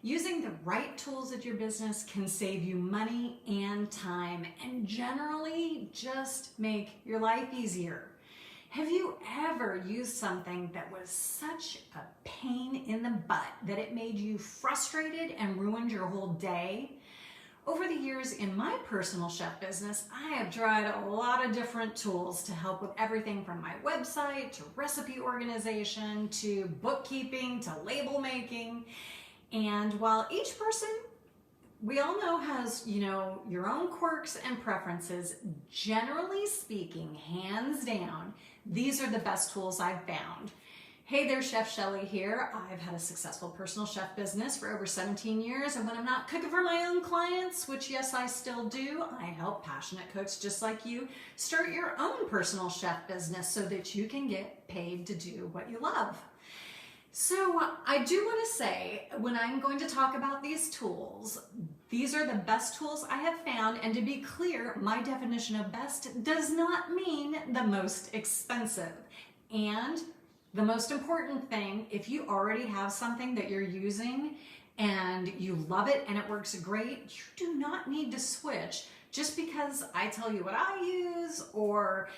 Using the right tools at your business can save you money and time and generally just make your life easier. Have you ever used something that was such a pain in the butt that it made you frustrated and ruined your whole day? Over the years in my personal chef business, I have tried a lot of different tools to help with everything from my website to recipe organization to bookkeeping to label making. And while each person, we all know, has, your own quirks and preferences, generally speaking, hands down, these are the best tools I've found. Hey there, Chef Shelly here. I've had a successful personal chef business for over 17 years, and when I'm not cooking for my own clients, which yes, I still do, I help passionate cooks just like you start your own personal chef business so that you can get paid to do what you love. So I do want to say, when I'm going to talk about these tools, these are the best tools I have found, and to be clear, my definition of best does not mean the most expensive. And the most important thing, if you already have something that you're using and you love it and it works great, you do not need to switch just because I tell you what I use, or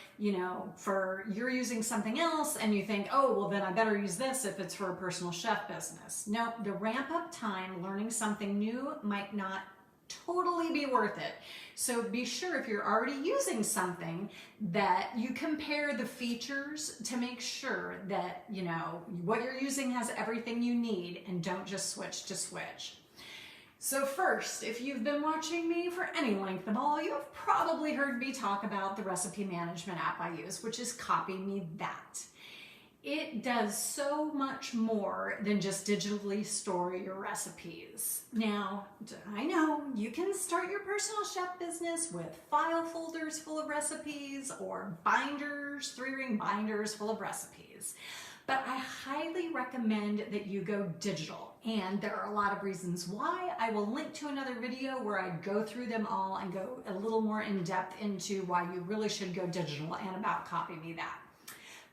for you're using something else and you think, oh, well then I better use this if it's for a personal chef business. No, the ramp up time learning something new might not totally be worth it. So be sure, if you're already using something, that you compare the features to make sure that what you're using has everything you need, and don't just switch to switch. So first, if you've been watching me for any length of all, you have probably heard me talk about the recipe management app I use, which is CopyMe That. It does so much more than just digitally store your recipes. Now, I know you can start your personal chef business with file folders full of recipes or binders, 3-ring binders full of recipes. But I highly recommend that you go digital, and there are a lot of reasons why. I will link to another video where I go through them all and go a little more in depth into why you really should go digital and about CopyMe That.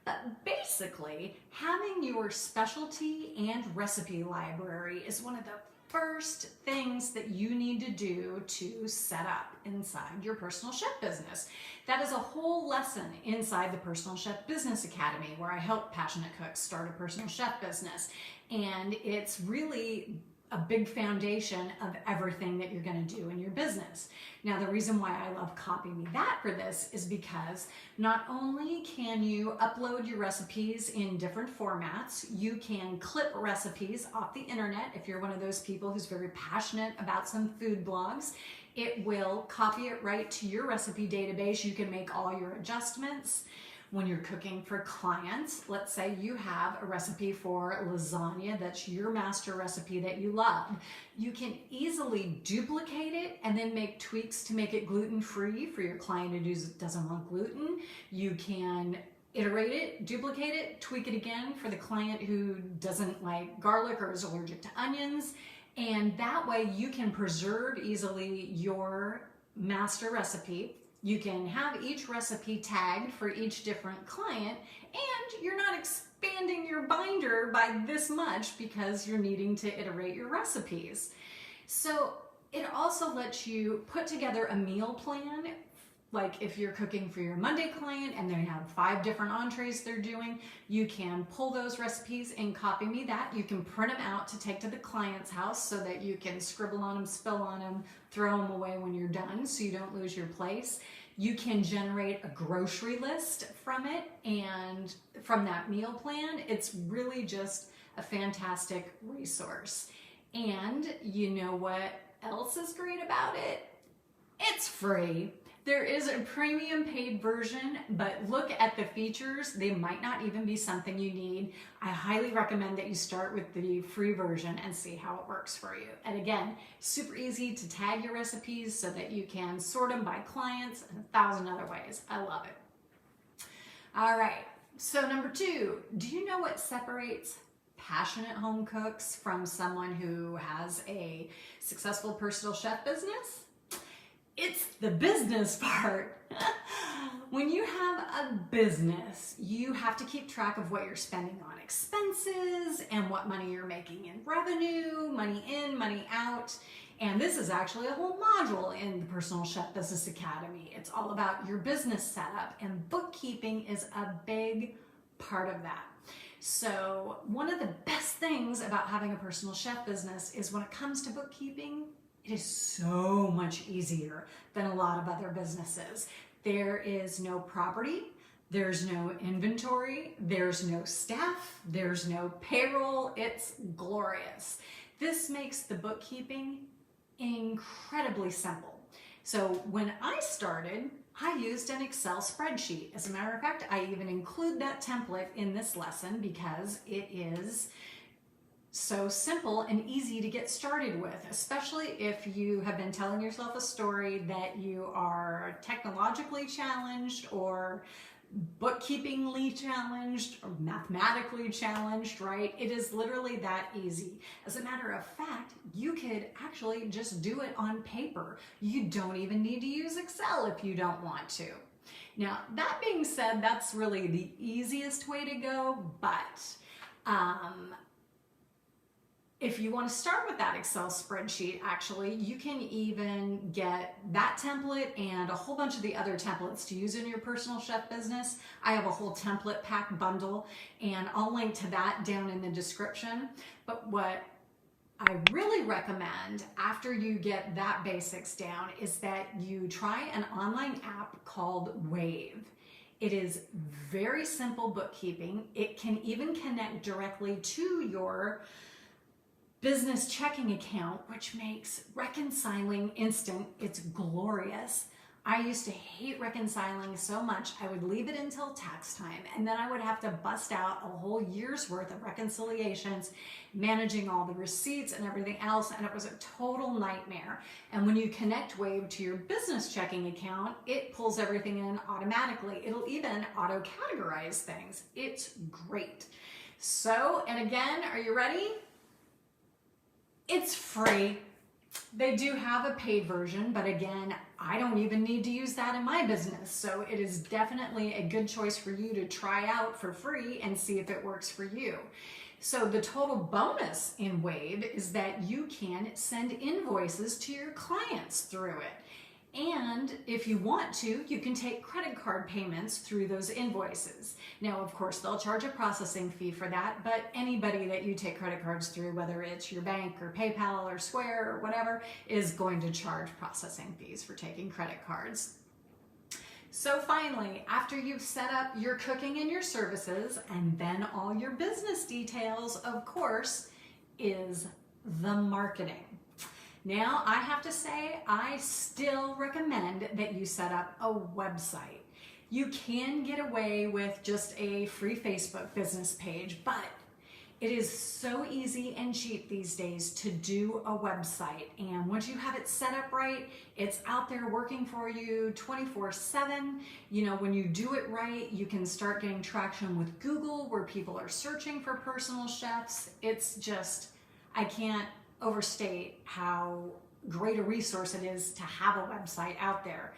But basically, having your specialty and recipe library is one of the first things that you need to do to set up inside your personal chef business. That is a whole lesson inside the Personal Chef Business Academy, where I help passionate cooks start a personal chef business. And it's really a big foundation of everything that you're going to do in your business. Now, the reason why I love CopyMe That for this is because not only can you upload your recipes in different formats, you can clip recipes off the internet. If you're one of those people who's very passionate about some food blogs, it will copy it right to your recipe database. You can make all your adjustments. When you're cooking for clients, let's say you have a recipe for lasagna that's your master recipe that you love. You can easily duplicate it and then make tweaks to make it gluten-free for your client who doesn't want gluten. You can iterate it, duplicate it, tweak it again for the client who doesn't like garlic or is allergic to onions. And that way you can preserve easily your master recipe. You can have each recipe tagged for each different client, and you're not expanding your binder by this much because you're needing to iterate your recipes. So it also lets you put together a meal plan. Like if you're cooking for your Monday client and they have 5 different entrees they're doing, you can pull those recipes and CopyMe That. You can print them out to take to the client's house so that you can scribble on them, spill on them, throw them away when you're done so you don't lose your place. You can generate a grocery list from it, and from that meal plan. It's really just a fantastic resource. And you know what else is great about it? It's free. There is a premium paid version, but look at the features. They might not even be something you need. I highly recommend that you start with the free version and see how it works for you. And again, super easy to tag your recipes so that you can sort them by clients and 1,000 other ways. I love it. All right, so number 2, do you know what separates passionate home cooks from someone who has a successful personal chef business? It's the business part. When you have a business, you have to keep track of what you're spending on expenses and what money you're making in revenue, money in, money out. And this is actually a whole module in the Personal Chef Business Academy. It's all about your business setup, and bookkeeping is a big part of that. So one of the best things about having a personal chef business is when it comes to bookkeeping, it is so much easier than a lot of other businesses. There is no property, there's no inventory, there's no staff, there's no payroll. It's glorious. This makes the bookkeeping incredibly simple. So when I started, I used an Excel spreadsheet. As a matter of fact, I even include that template in this lesson because it is so simple and easy to get started with, especially if you have been telling yourself a story that you are technologically challenged or bookkeepingly challenged or mathematically challenged, right? It is literally that easy. As a matter of fact, you could actually just do it on paper. You don't even need to use Excel if you don't want to. Now, that being said, that's really the easiest way to go, but if you want to start with that Excel spreadsheet, actually, you can even get that template and a whole bunch of the other templates to use in your personal chef business. I have a whole template pack bundle, and I'll link to that down in the description. But what I really recommend after you get that basics down is that you try an online app called Wave. It is very simple bookkeeping. It can even connect directly to your business checking account, which makes reconciling instant. It's glorious. I used to hate reconciling so much. I would leave it until tax time, and then I would have to bust out a whole year's worth of reconciliations, managing all the receipts and everything else, and it was a total nightmare. And when you connect Wave to your business checking account, it pulls everything in automatically. It'll even auto-categorize things. It's great. So, and again, are you ready? It's free. They do have a paid version, but again, I don't even need to use that in my business. So it is definitely a good choice for you to try out for free and see if it works for you. So the total bonus in Wave is that you can send invoices to your clients through it. And if you want to, you can take credit card payments through those invoices. Now, of course, they'll charge a processing fee for that, but anybody that you take credit cards through, whether it's your bank or PayPal or Square or whatever, is going to charge processing fees for taking credit cards. So finally, after you've set up your cooking and your services, and then all your business details, of course, is the marketing. Now, I have to say, I still recommend that you set up a website. You can get away with just a free Facebook business page, but it is so easy and cheap these days to do a website. And once you have it set up right, it's out there working for you 24/7. You know, when you do it right, you can start getting traction with Google where people are searching for personal chefs. It's just, I can't overstate how great a resource it is to have a website out there.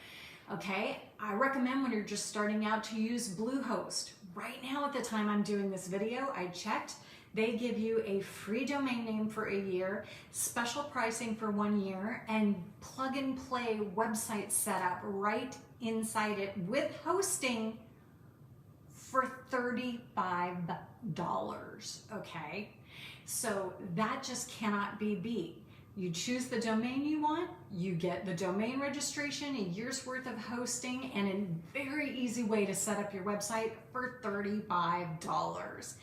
Okay, I recommend when you're just starting out to use Bluehost. Right now at the time I'm doing this video, I checked. They give you a free domain name for a year, special pricing for 1 year, and plug and play website setup right inside it with hosting for $35, okay? So that just cannot be beat. You choose the domain you want, you get the domain registration, a year's worth of hosting, and a very easy way to set up your website for $35.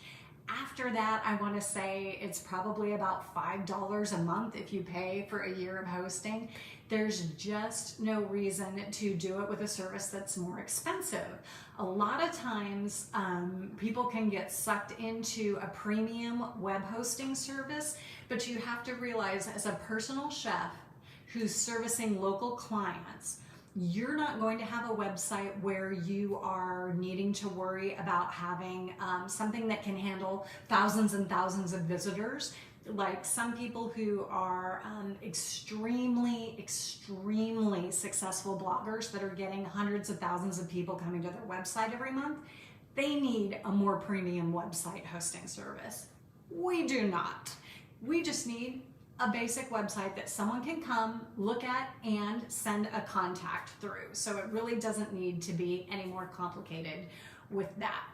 After that, I want to say it's probably about $5 a month if you pay for a year of hosting. There's just no reason to do it with a service that's more expensive. A lot of times, people can get sucked into a premium web hosting service, but you have to realize as a personal chef who's servicing local clients, you're not going to have a website where you are needing to worry about having something that can handle thousands and thousands of visitors. Like some people who are extremely successful bloggers that are getting hundreds of thousands of people coming to their website every month, they need a more premium website hosting service. We do not. We just need a basic website that someone can come, look at, and send a contact through. So it really doesn't need to be any more complicated with that.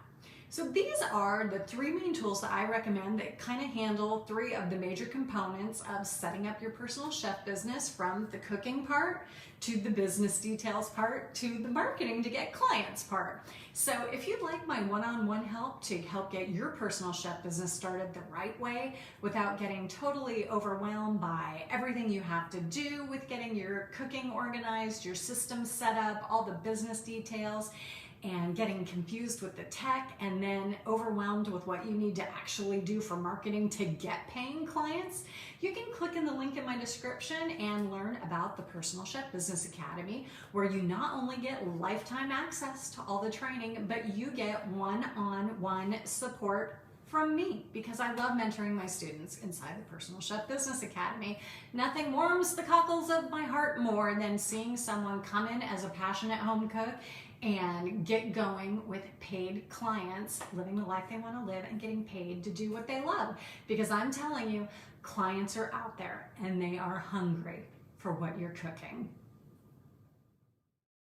So these are the three main tools that I recommend that kind of handle three of the major components of setting up your personal chef business, from the cooking part to the business details part to the marketing to get clients part. So if you'd like my one-on-one help to help get your personal chef business started the right way without getting totally overwhelmed by everything you have to do with getting your cooking organized, your system set up, all the business details, and getting confused with the tech, and then overwhelmed with what you need to actually do for marketing to get paying clients, you can click in the link in my description and learn about the Personal Chef Business Academy, where you not only get lifetime access to all the training, but you get one-on-one support from me, because I love mentoring my students inside the Personal Chef Business Academy. Nothing warms the cockles of my heart more than seeing someone come in as a passionate home cook and get going with paid clients, living the life they want to live and getting paid to do what they love. Because I'm telling you, clients are out there and they are hungry for what you're cooking.